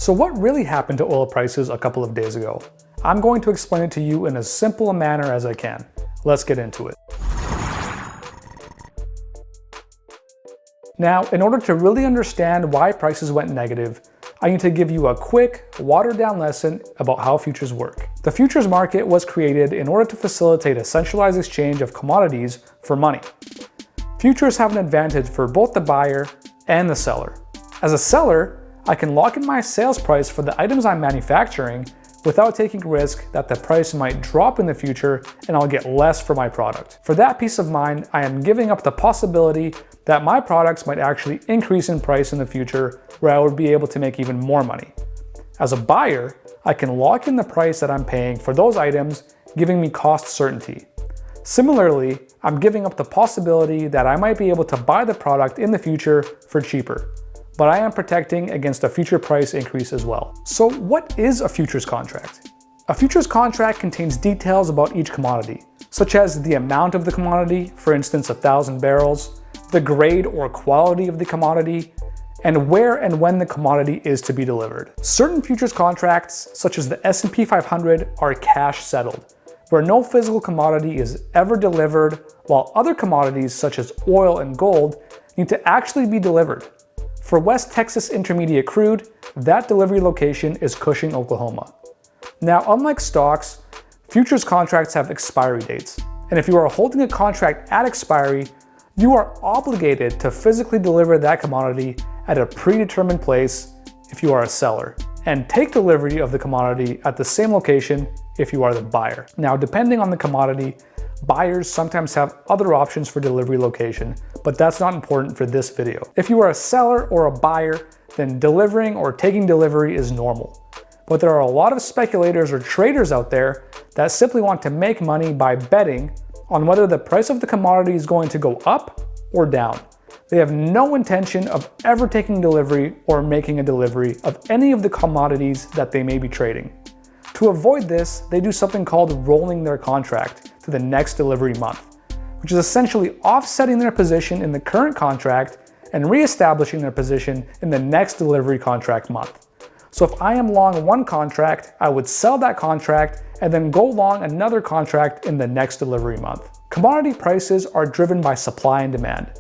So what really happened to oil prices a couple of days ago? I'm going to explain it to you in as simple a manner as I can. Let's get into it. Now, in order to really understand why prices went negative, I need to give you a quick, watered-down lesson about how futures work. The futures market was created in order to facilitate a centralized exchange of commodities for money. Futures have an advantage for both the buyer and the seller. As a seller, I can lock in my sales price for the items I'm manufacturing without taking risk that the price might drop in the future and I'll get less for my product. For that peace of mind, I am giving up the possibility that my products might actually increase in price in the future where I would be able to make even more money. As a buyer, I can lock in the price that I'm paying for those items, giving me cost certainty. Similarly, I'm giving up the possibility that I might be able to buy the product in the future for cheaper, but I am protecting against a future price increase as well. So what is a futures contract? A futures contract contains details about each commodity, such as the amount of the commodity, for instance 1,000 barrels, the grade or quality of the commodity, and where and when the commodity is to be delivered. Certain futures contracts, such as the S&P 500, are cash settled, where no physical commodity is ever delivered, while other commodities such as oil and gold need to actually be delivered. For West Texas Intermediate crude, that delivery location is Cushing, Oklahoma. Now, unlike stocks, futures contracts have expiry dates, and if you are holding a contract at expiry, you are obligated to physically deliver that commodity at a predetermined place if you are a seller, and take delivery of the commodity at the same location if you are the buyer. Now, depending on the commodity, buyers sometimes have other options for delivery location, but that's not important for this video. If you are a seller or a buyer, then delivering or taking delivery is normal. But there are a lot of speculators or traders out there that simply want to make money by betting on whether the price of the commodity is going to go up or down. They have no intention of ever taking delivery or making a delivery of any of the commodities that they may be trading. To avoid this, they do something called rolling their contract to the next delivery month, which is essentially offsetting their position in the current contract and reestablishing their position in the next delivery contract month. So if I am long one contract, I would sell that contract and then go long another contract in the next delivery month. Commodity prices are driven by supply and demand.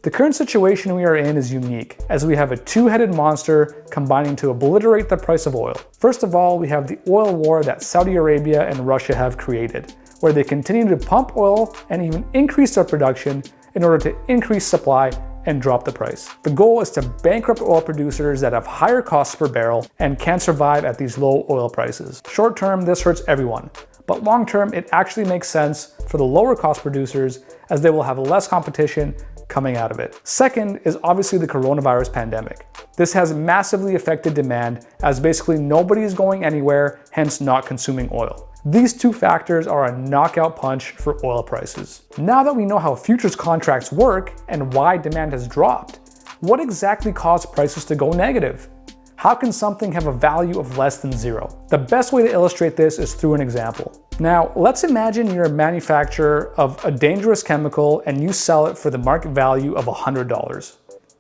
The current situation we are in is unique, as we have a two-headed monster combining to obliterate the price of oil. First of all, we have the oil war that Saudi Arabia and Russia have created, where they continue to pump oil and even increase their production in order to increase supply and drop the price. The goal is to bankrupt oil producers that have higher costs per barrel and can't survive at these low oil prices. Short term, this hurts everyone, but long term, it actually makes sense for the lower cost producers as they will have less competition coming out of it. Second is obviously the coronavirus pandemic. This has massively affected demand as basically nobody is going anywhere, hence not consuming oil. These two factors are a knockout punch for oil prices. Now that we know how futures contracts work and why demand has dropped, what exactly caused prices to go negative? How can something have a value of less than zero? The best way to illustrate this is through an example. Now, let's imagine you're a manufacturer of a dangerous chemical and you sell it for the market value of $100.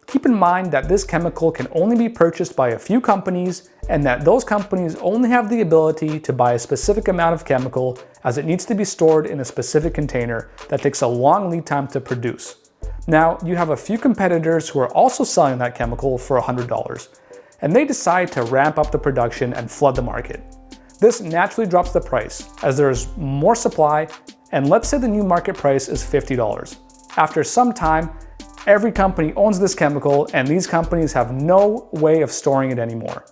Keep in mind that this chemical can only be purchased by a few companies and that those companies only have the ability to buy a specific amount of chemical as it needs to be stored in a specific container that takes a long lead time to produce. Now, you have a few competitors who are also selling that chemical for $100, and they decide to ramp up the production and flood the market. This naturally drops the price as there is more supply, and let's say the new market price is $50. After some time, every company owns this chemical and these companies have no way of storing it anymore.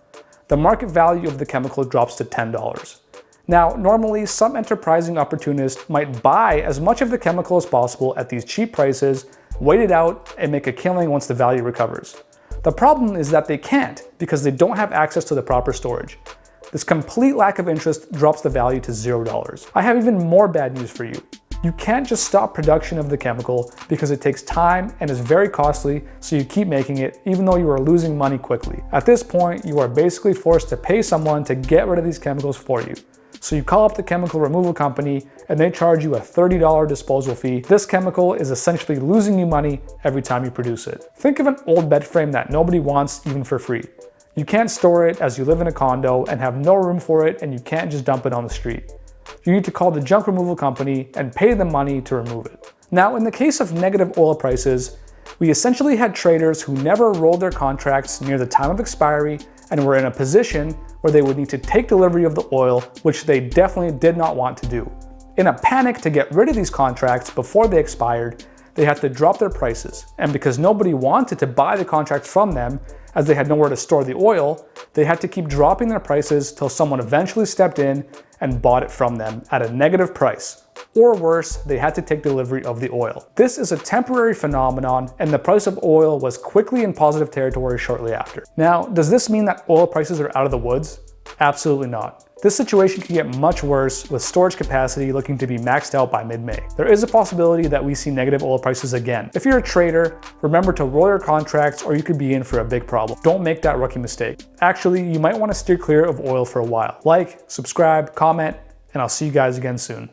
The market value of the chemical drops to $10. Now, normally some enterprising opportunist might buy as much of the chemical as possible at these cheap prices, wait it out, and make a killing once the value recovers. The problem is that they can't because they don't have access to the proper storage. This complete lack of interest drops the value to $0. I have even more bad news for you. You can't just stop production of the chemical because it takes time and is very costly, so you keep making it even though you are losing money quickly. At this point, you are basically forced to pay someone to get rid of these chemicals for you. So you call up the chemical removal company and they charge you a $30 disposal fee. This chemical is essentially losing you money every time you produce it. Think of an old bed frame that nobody wants even for free. You can't store it as you live in a condo and have no room for it, and you can't just dump it on the street. You need to call the junk removal company and pay them money to remove it. Now, in the case of negative oil prices, we essentially had traders who never rolled their contracts near the time of expiry and were in a position where they would need to take delivery of the oil, which they definitely did not want to do. In a panic to get rid of these contracts before they expired, they had to drop their prices. And because nobody wanted to buy the contracts from them, as they had nowhere to store the oil, they had to keep dropping their prices till someone eventually stepped in and bought it from them at a negative price. Or worse, they had to take delivery of the oil. This is a temporary phenomenon, and the price of oil was quickly in positive territory shortly after. Now, does this mean that oil prices are out of the woods? Absolutely not. This situation can get much worse with storage capacity looking to be maxed out by mid-May. There is a possibility that we see negative oil prices again. If you're a trader, remember to roll your contracts or you could be in for a big problem. Don't make that rookie mistake. Actually, you might want to steer clear of oil for a while. Like, subscribe, comment, and I'll see you guys again soon.